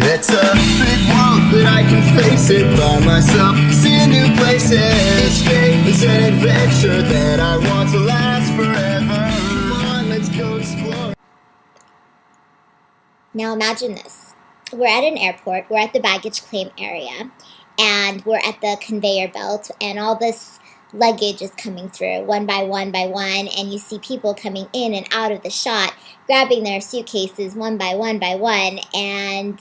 It's a big world, but I can face it by myself. See new places. Escape is an adventure that I want to last forever. Come on, let's go explore. Now imagine this. We're at an airport, we're at the baggage claim area, and we're at the conveyor belt, and all this luggage is coming through one by one by one, and you see people coming in and out of the shot, grabbing their suitcases one by one, and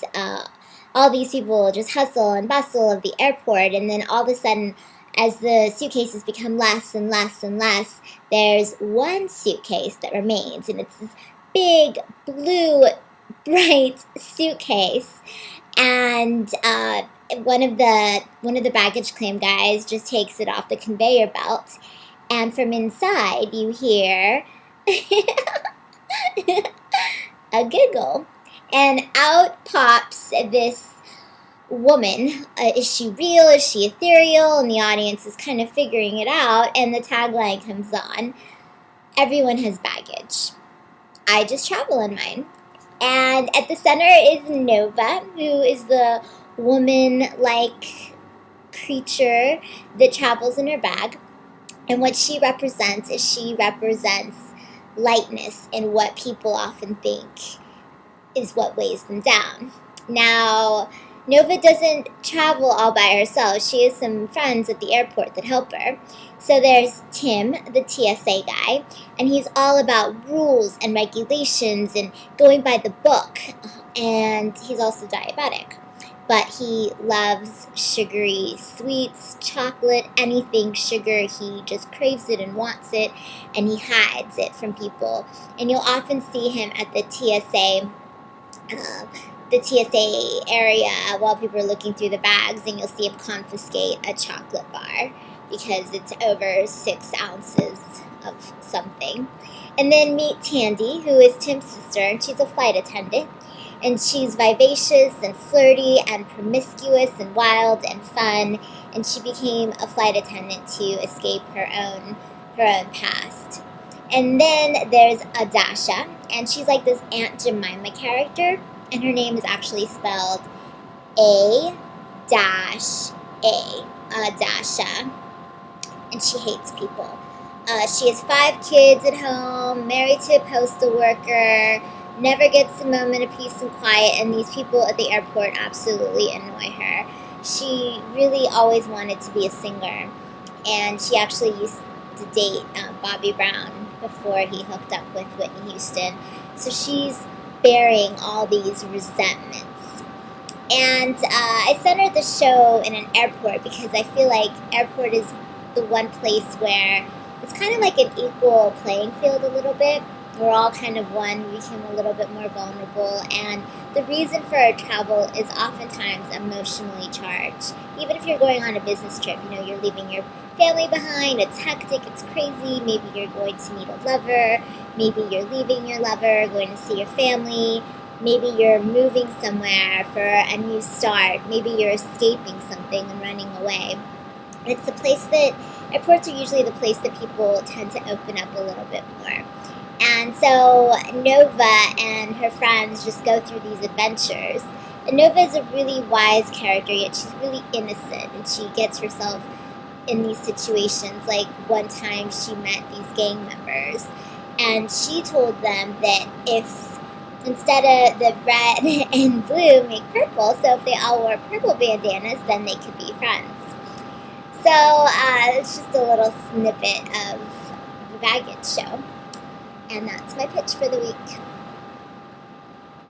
all these people just hustle and bustle of the airport, and then all of a sudden, as the suitcases become less and less and less, there's one suitcase that remains, and it's this big blue bright suitcase, and one of the baggage claim guys just takes it off the conveyor belt, and from inside you hear a giggle, and out pops this woman. Is she real? Is she ethereal? And the audience is kind of figuring it out, and the tagline comes on: everyone has baggage. I just travel in mine. And at the center is Nova, who is the woman-like creature that travels in her bag. And what she represents is she represents lightness in what people often think is what weighs them down. Now, Nova doesn't travel all by herself. She has some friends at the airport that help her. So there's Tim, the TSA guy, and he's all about rules and regulations and going by the book. And he's also diabetic. But he loves sugary sweets, chocolate, anything sugar. He just craves it and wants it, and he hides it from people. And you'll often see him at the TSA area while people are looking through the bags, and you'll see him confiscate a chocolate bar because it's over 6 ounces of something. And then meet Tandy, who is Tim's sister, and she's a flight attendant. And she's vivacious and flirty and promiscuous and wild and fun. And she became a flight attendant to escape her own past. And then there's Adasha, and she's like this Aunt Jemima character. And her name is actually spelled A-A, Adasha. And she hates people. She has 5 kids at home, married to a postal worker, never gets a moment of peace and quiet, and these people at the airport absolutely annoy her. She really always wanted to be a singer, and she actually used to date Bobby Brown before he hooked up with Whitney Houston. So she's bearing all these resentments. And I centered the show in an airport because I feel like airport is the one place where it's kind of like an equal playing field a little bit. We're all kind of one. We become a little bit more vulnerable, and the reason for our travel is oftentimes emotionally charged. Even if you're going on a business trip, you're leaving your family behind, it's hectic, it's crazy, maybe you're going to meet a lover, maybe you're leaving your lover, going to see your family, maybe you're moving somewhere for a new start, maybe you're escaping something and running away. And it's the place that, airports are usually the place that people tend to open up a little bit more. And so Nova and her friends just go through these adventures. And Nova is a really wise character, yet she's really innocent, and she gets herself in these situations. Like one time she met these gang members, and she told them that if instead of the red and blue make purple, so if they all wore purple bandanas, then they could be friends. So it's just a little snippet of the baggage show. And that's my pitch for the week.